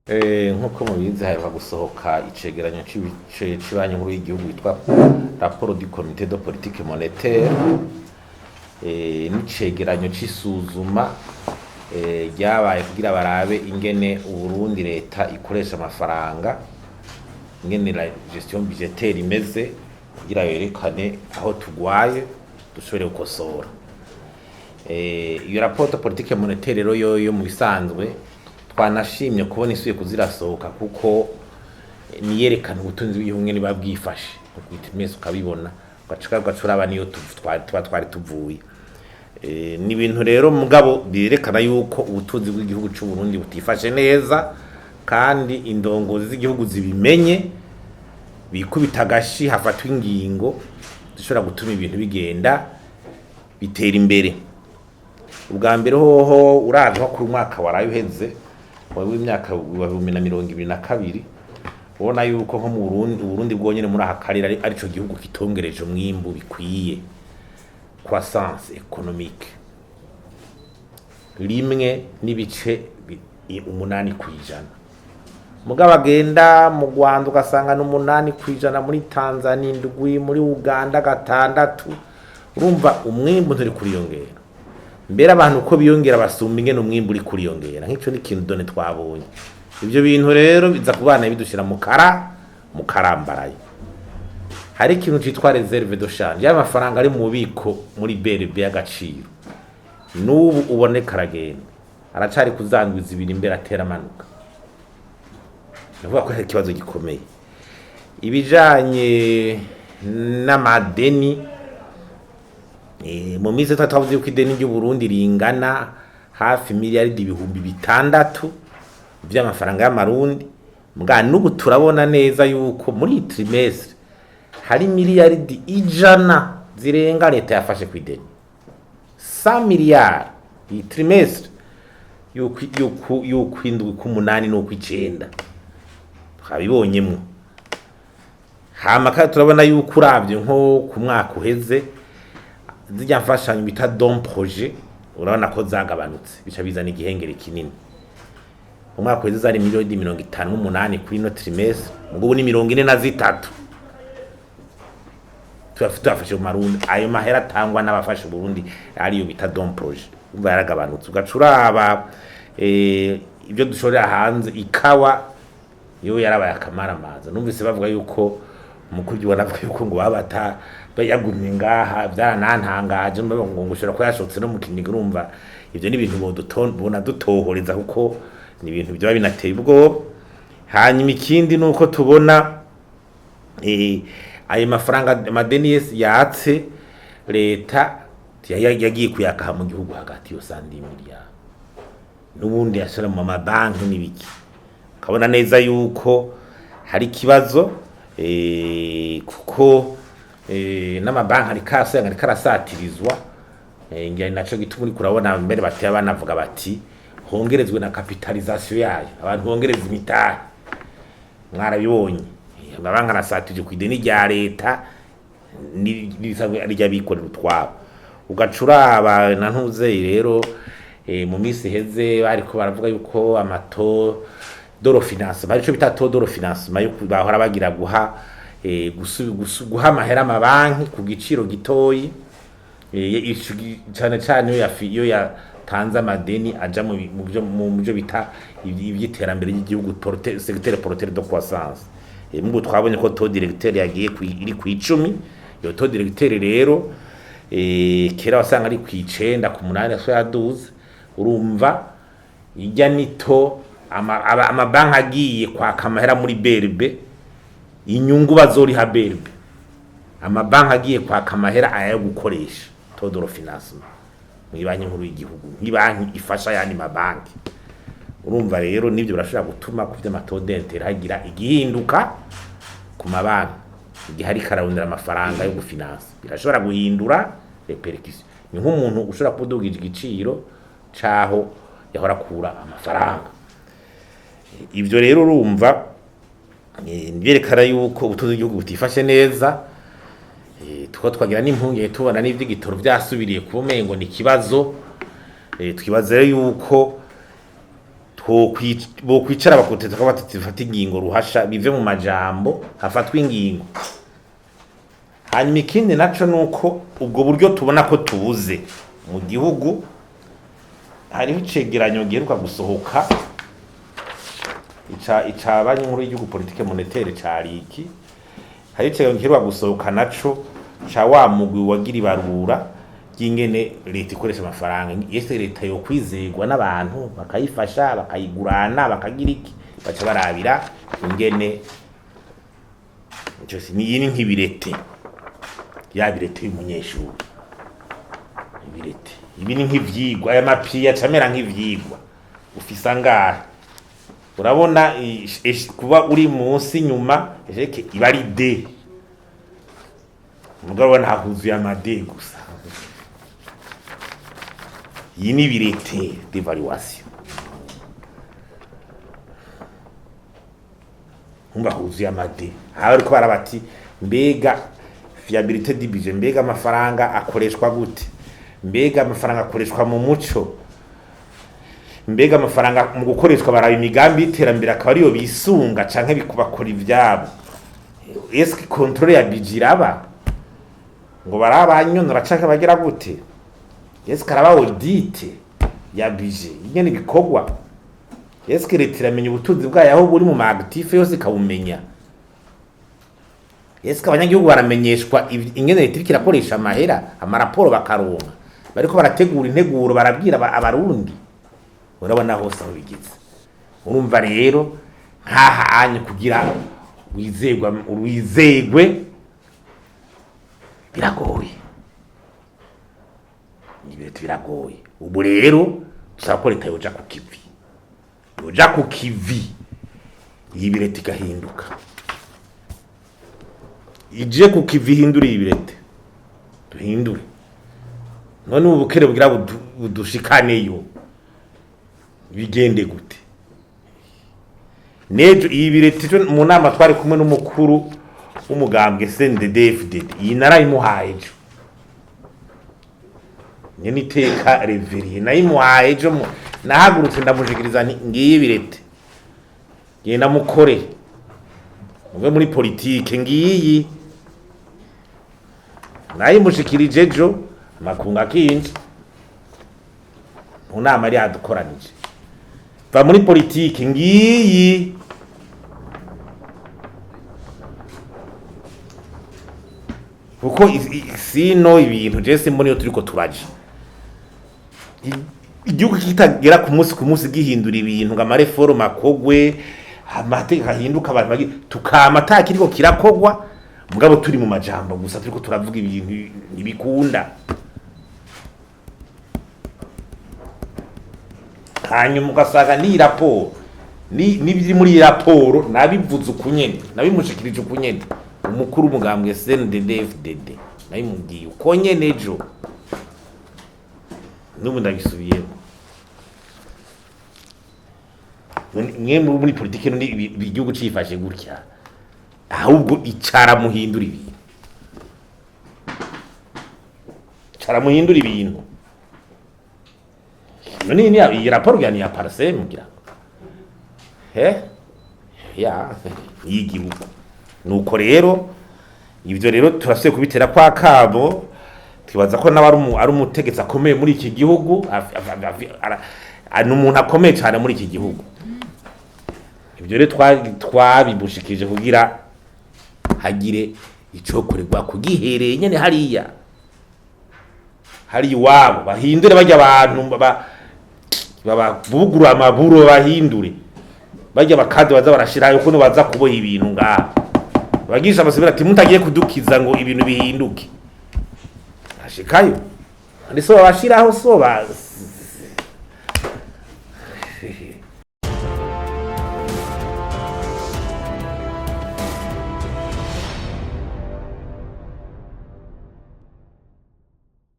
Nk'uko mubizi haheruka gusohoka icegeranyo c'ibanki nkuru y'igihugu yitwa rapport du comité de politique monétaire, n'icegeranyo c'isuzuma ryabaye kugira barabe ingene Uburundi leta ikoresha amafaranga, ingene la gestion budgétaire imeze kugira yerekane aho tugwaye dushobore gukosora. Iyo rapport de politique monétaire rero yoyo mu bisanzwe twanashimye kubona isuye kuzirasohoka kuko niyerekana ubutunzi bw'igihugu ngene babwifashe mwese ukabibona ugacuraba niyo twari tuvuye. Ni ibintu rero mugabo birerekana yuko ubutunzi bw'igihugu c'u Burundi butifashe neza, kandi indongozi z'igihugu zibimenye bikubita agashi hafatwa ingingo zishobora gutuma ibintu bigenda bitera imbere. Ubwa mbere hoho uravye nko ku mwaka waraye uheze w'imyaka 2022 ubona yuko nko mu Burundi bwonyene muri aka karere arico gihugu kitongereje umwimbu bikwiye, croissance économique rimwe n'ibice 8%. Mugabo agenda mu Rwanda ugasanga n'8%, muri Tanzania 7%, muri Uganda 6%. Urumva umwimbu nturi kuriyongera. Mbere abantu uko biyongera basumba ingene umwimbu uri kuriyongera. Nk'ico ni ikintu done twabonye. Ivyo bintu rero biza kubana bidushira mu karambaraye. Hari ikintu citwa reserve de change, y'amafaranga ari mu bubiko muri BRB y'agaciro. N'ubu uboneka aragenda aracari kuzangwiza ibiri imbere atera amanuka. Ndavuga ko hari ikibazo gikomeye. Ibijanye n'amadeni, mu minsi twavuze yuko ideni ry'u Burundi ringana hafi miliyaridi 600 by'amafaranga y'amarundi. Mbwa n'ubu turabona neza yuko muri trimestre hari miliyaridi 100 zirenga leta yafashe ku ideni. 100 miliyari iyi trimestre yuko indwi ku 8 no ku 9 twabibonyemo. Hama kandi turabona yuko uravye nko ku mwaka uheze zijya mfashanyo bita don projet urabona ko zagabanutse bica bizana igihengere kinini. Umwaka uheze zari miliyoni 58 kuri no trimestre, mugo ni 43 twafashe mu Marundi. Ayo mahera tangwa n'abafashe Burundi ariyo bita don projet umva yaragabanutse. Ugacuraba ibyo dushorera hanze ikawa yo yarabaye akamaramaza. Numvise bavuga yuko umukuru w'ibona avuga yuko ngo babata bayagumye ngaha byaranantangaje ngo ushobora ko yashotse no mu Kiniga. Urumva ivyo ni ibintu bona dutohoreza kuko ni ibintu byo binateye ubwo. Hanyuma ikindi nuko tubona ayo mafaranga amadeni yatse leta yagiye kuyakaha mu gihugu hagati yo 100 miliyari, n'ubundi yashora mu mabanki n'ibiki. Ukabona neza yuko hari kibazo kuko n'amabanki ari karasatirizwa. Ngira naco gituma uri kurabona mbere bateye banavuga bati hongerezwe na capitalisation yayo, abantu hongereza imitahe. Mwarabibonye amabanki arasatirije ku ideni rya leta n'isabwe ari ryabikorera utwabo. Ugacuraba na ntuzeye rero mu minsi heze bariko baravuga yuko amato doro finance barico bita to doro finance mayo bahora bagira guha amahera amabanki ku giciro gitoyi, cyane yo yatanze amadeni aja mu byo bita iby'iterambere ry'igihugu, secteur porteur de croissance. Mugo twabonye ko to directeur yagiye iri ku 10. Yo to directeur rero kera wasanga ari ku 9 ku 8 so yaduze. Urumva ijya nito amabanki agiye kwaka amahera muri BRB, inyungu bazoriha BRB. Amabanki agiye kwaka amahera ayo gukoresha todoro finance mu banki nkuru y'igihugu, nk'ibanki ifasha yani mabanki. Urumva rero nivyo birashobora gutuma ku vy'amatodente hagira igihinduka ku mabanki igihe hari kararondera amafaranga yo gufinance, birashobora guhindura repercussion. Ni nk'umuntu ushobora kudugija igiciro caho yahora kura amafaranga. Ivyo rero urumva byerekana yuko ubutunzi bw'igihugu butifashe neza. Tuko twagira n'impunge tubona n'ivy'igitoro vyasubiriye kumengo ni kibazo. Twibaza yuko bokwicara bakoteza ko batifata ingingo ruhasha bive mu majambo hafatwa ingingo. Hanyuma ikindi naco nuko ubwo buryo tubona ko tubuze mu gihugu, hariho icegeranyo giheruka gusohoka ica banki nkuru y'igihugu politique monétaire cari iki, hari icegeranyo giheruka gusohoka naco ca wa mugwi wagira ibarura ry'ingene leta ikoresha amafaranga. Ese leta yo kwizegwa n'abantu bakayifasha bakayigurana bakagira iki, baca barabira ingene cyose ni nk'ibirete ya birete y'umunyeshuri, ibirete ibi ni nk'ivyigwa aya mapiya camera nk'ivyigwa ufisa ngaha, urabona kuba uri munsi nyuma ejeke iba ari D, mugabo ntahuzuye amade gusa. Iyi ni birete d'evaluation, umva huzuye amade. Aha ariko barabati mbega fiabilité du budget, mbega amafaranga akoreshwa gute, mbega amafaranga akoreshwa mu muco, mbega amafaranga mu gukoreshwa baraba imigambi y'iterambere akaba ariyo bisunga canke bikubakora ivyabo. Est-ce contrôle ya budget iraba ngo barabanyonora canke bagira gute? Est-ce karaba audit ya budget ingene bikogwa? Est-ce leta iramenya ubutunzi bwayo aho buri mu ma-actif yose ikabumenya? Est-ce abanyagihugu baramenyeshwa ingene leta iriko irakoresha amahera, amaraporo bakaronka, bariko barategura integuro barabwira abarundi? Urabona hose aho bigeze. Urumva rero nk'ahanye kugira wizegwe biragoye, ibintu biragoye. Ubu rero dusaba ko leta yoja ku kivi y'ibireti gahinduka, ije ku kivi hindura ibireti duhindure. None ubu bukere bugira budushikaneyo bigende gute? Nejo ibireti mu nama twari kumwe n'umukuru w'umugambwe CNDD-FDD, iyi narayimuhaye ejo nyene iteka reveriye, nayimuhaye ejo nahagurutse ndamujigiriza ngiye ibireti genda mukore mwe muri politike ngiyi, nayimushikirije ejo makunga kinje mu nama ari yadukoranije, va muri politike ngiyi. Kuko sino ibintu je simbone yo turiko turaje, igihugu kitagera ku munsi gihindura ibintu ngo amareforme akogwe, amateka ahinduka, abantu tukama atakiriko kirakogwa, mugabo turi mu majambo gusa turiko turavuga ibintu ntibikunda. Hanyuma ugasanga ni raporo n'ibiri muri raporo nabivuze ukunyene, nabimushikirije ukunyene umukuru umugambwe CNDD-FDD, nabimubwiye uko nyene ejo, n'ubu ndabisubiyemo. Mwe muri politike n'undi igihugu cifashe gutya, ahubwo icara muhindura ibintu, icara muhindura ibintu. None iyi raporo gani ya parse mugira ya y'igihugu. Nuko rero ivyo rero turafise kubitera kwa kabo, twibaza ko nawe ari umutegetsi akomeye muri iki gihugu, ari umuntu akomeye cyane muri iki gihugu. Ivyo rero twabibushikije kugira hagire icokorerwa kugihereye nyene hariya hari iwabo, bahindure bajya abantu babugura amaburo, bahindure bajya bakade baza barashirayo kuno baza kuboha ibintu ngaha, bagisha amasubira ati mutagiye kudukiza ngo ibintu bihinduke, ashikayo ndiso babashiraho so